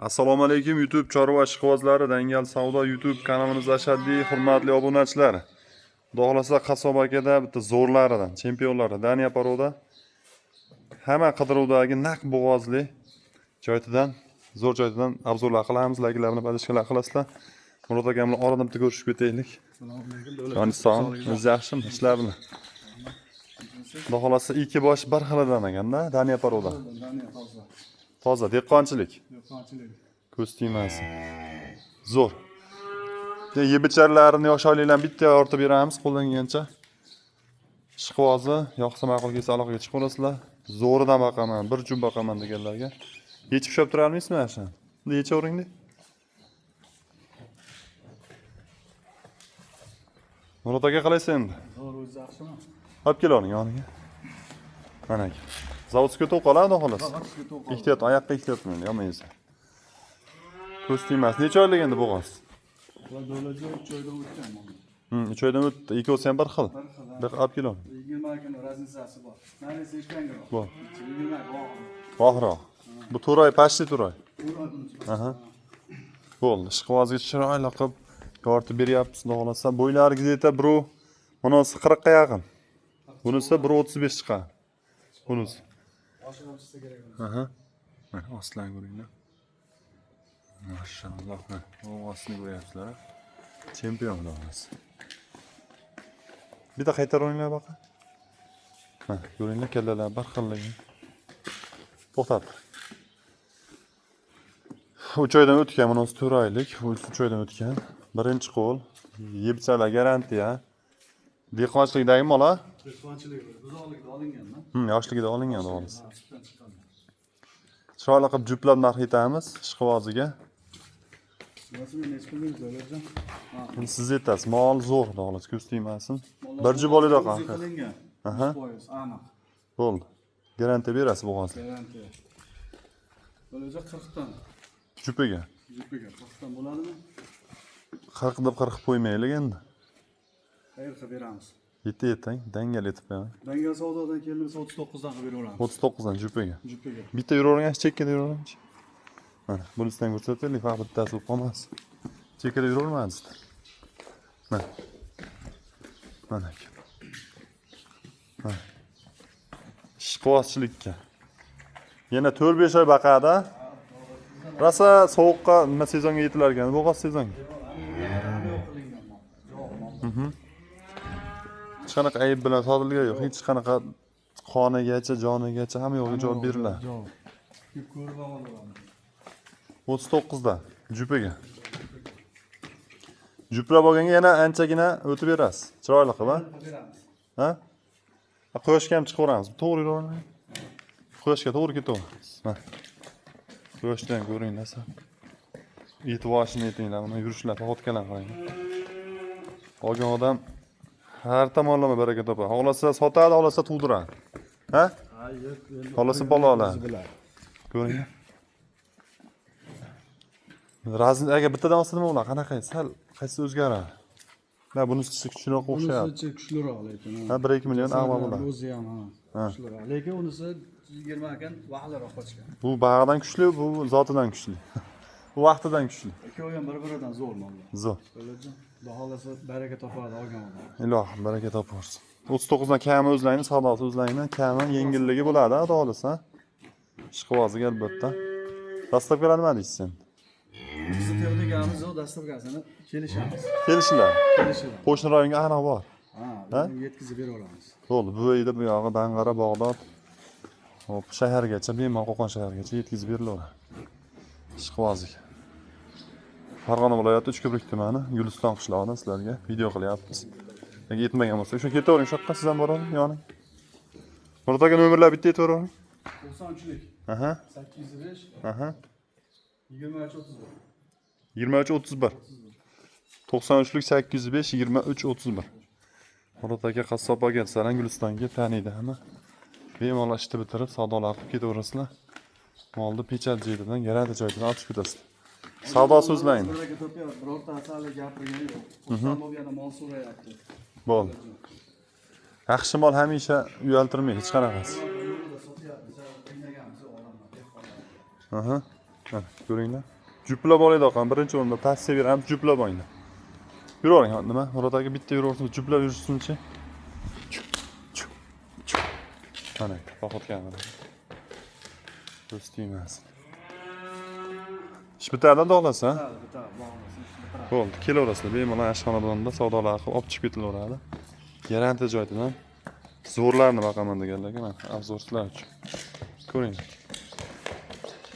Assalomu alaykum YouTube chorva ishqibozlari, Dangal Savdo YouTube kanalimiz ashaddiy hurmatli obunachilar. Xudo xolasa Qassob akada bitta zo'rlaridan, chempionlari Daniya Paroda hamma qidiruvdagi naq bo'g'ozli joytidan, zo'r joytidan obzorlar qilamiz, likelarni bosishlar qilasizlar. Murod aka bilan oradan bitta ko'rishib ketaylik. Assalomu alaykum. O'zingiz yaxshimi? Ishlar bilan. Xudo xolasa ikki bosh bir xilidan ekanda, Daniya Paroda. Toza dehqonchilik. Ko'z tegmasin. Zo'r. Yebicharlarini yosh oilalarni bitta ortib beramiz qo'ldan kelgancha. Ishqivozi yoqsa ma'qul kelsa aloqaga chiqib olasizlar. Zo'ridan boqaman, bir jum boqaman deganlarga. Yechib shop tura olmaysizmi yaxshi? Buni yechavering-da. Murod aka qalaysan endi? Zo'r, o'zi yaxshimi? Olib kelavering yoniga. Mana aka. Zavodga to'qoladi xolos. Ehtiyot, oyoqqa ehtiyot qiling, yomaysiz. Ko'z tegmas. Necha oylik endi bo'g'oz? Va do'laja 3 oydan o'tgan. 3 oydan o'tdi. Ikkovsi ham bir xil. Bir olib kelavering. 20 kun raznisasi bor. Neredeyse ishlangan. Bor. 20 bor. Bog'roq. Bu to'roy, pashti to'roy. Aha. Bo'ldi. Ishqibozga chiroyli qilib yoritib beryapmiz, xudo xolasa. Bo'ylariga yeta bro. Bunisi 40 ga yaqin. Bunisi 1.35 chiqadi. Bunisi. Oshirishsa kerak. Aha. Mana ostdan ko'ringlar. Mashalloh. O ostini ko'ryapsizlar. Chempion bo'lamiz. Bitta qaytaringlar baqa. Ha, ko'ringlar kallalar bir xilligi. To'xtab. 3 oydan o'tgan, bunisi 4 oylik, 3 oydan o'tgan. Birinchi qo'l, yebchalar garantiya. Dehqonchilikdagi mola? Dehqonchilik, buzoqlikda olinganmi? Yoshligida olingan o'g'lis. Chiroyli qilib juplab narx aytamiz ishqivoziga. Rasmiy necha pullik zo'larjon? Buni siz aytasiz, mol zo'r, o'g'lis, ko'z tegmasin. Bir jub olida qanqa. Aha. Aniq. Bo'ldi. Garantiya berasiz bo'g'ozga. Garantiya. Bo'laja 40 dan. Jupiga. Jupiga 40 dan bo'ladimi? 40 deb 40 qo'ymaylik endi. Xayr qilib beramiz. Yetang, dangal etib qo'yaman. Dangal savdodan keldim 39 dan qilib beraveramiz. 39 dan jupiga. Jupiga. Bitta yuravering, chekkada yuravering. Mana, bunisidan ko'rsataylik, faqat bittasi bo'lib qolmas. Chekkada yuravermaysizlar. Mana. Mana. Mana. Ishqibozchilikka. Yana 4-5 oy baqadi. Rasa sovuqqa nima sezonga yetilar ekan, bo'g'oz sezonga. Hech qanaqa ayb bilan sodilgan yo'q, hech qanaqa qonigacha, jonigacha hamma yo'g'iga javob beriladi. Ko'rib olamiz. 39 da jupiga. Juplab olganga yana anchagina o'tib berasiz. Chiroyli qilib, ha? Quyoshga ham chiqaveramiz. To'g'ri yuraveramiz. Quyoshga to'g'ri ketaveramiz. Ha. Quyoshdan ko'ringlar. E'tiborini aytinglar, buni yurishlar, poxotkalar qarang. Olgan odam har tomonlama baraka topadi. Xohlasa sotadi, xohlasa tug'diradi. Ha? Xohlasa bola oladi. Ko'ringlar. Razin aka bittadan olsa nima bo'ladi? Qanaqa? Sal qaysi o'zgaradi? Ha, bunisi kuchliroq o'xshayapti. Unisi kuchliroq lekin. Ha, 1-2 million a'lo bo'ladi. O'zi ham kuchliroq. Lekin unisi 20 ekan, vaqtliroq qochgan. Bu bag'adan kuchli, bu zotidan kuchli. Bu vaqtidan kuchli. Ikkovi ham bir-biridan zo'r mollar. Zo'r. O'ylajam. Baholasa baraka topadi olgan odam. Ilohim baraka topaversin. 39 dan kami o'zlaringni savdosi o'zlaringni kami yengilligi bo'ladi, xudo xolasa. Ishqivoziga albatta. Dastavka nima deysiz sen? Bizni texnikamiz yo'q, dastavkasini kelishamiz. Kelishinglar. Kelishinglar. Qo'shni rayonga aniq bor. Ha, yetkazib beraveramiz. Bo'ldi, bu yerda bu yog'i Dang'ara, Bog'dod. Hop, shahargacha, bemalol Qo'qon shahargacha yetkazib berilaveradi. Ishqivoziga. Farg'ona viloyati Uchko'prik tumani, Guliston qishlog'idan sizlarga video qilyapmiz. Agar yetmagan bo'lsa, o'sha ketavering, shu yoqqa siz ham boravering, yoning. Murod aka nomerlar bitta aytavering. 93lik. Aha. 805. Aha. 2331. 2331. 93lik 805 2331. Murod aka qassob aka Saran Gulistonga taniydi hamma. Bemalol ishni bitirib savdolar qilib ketaverasizlar. Molni pechat joyidan, garanta joyidan olib ketasizlar. Savdo so'zlang. Birortasi hali gapirgani yo'q. Xursand yana mol so'rayapti. Bo'ldi. Yaxshi mol hamisha uyaltirmaydi hech qanaqasi. Aha. Mana ko'ringlar. Juplab olaydi oqan. Birinchi o'rinda past seviramiz, juplab o'yna. Yuravering, nima? Murod aka bitta yuraversin, juplab yurishsinchi. Mana, qo'rqotgan mana. Do'stingiz. Ish bitadi do'lasa. Ha, bitta bog'lasin, bitta. Bo'ldi, kelaverasizlar. Bemalol ashxona bilan savdolar qilib olib chiqib ketilaveradi. Garantiya joydan zo'rlarni boqaman deganlarga mana, obzor sizlar uchun. Ko'ringlar.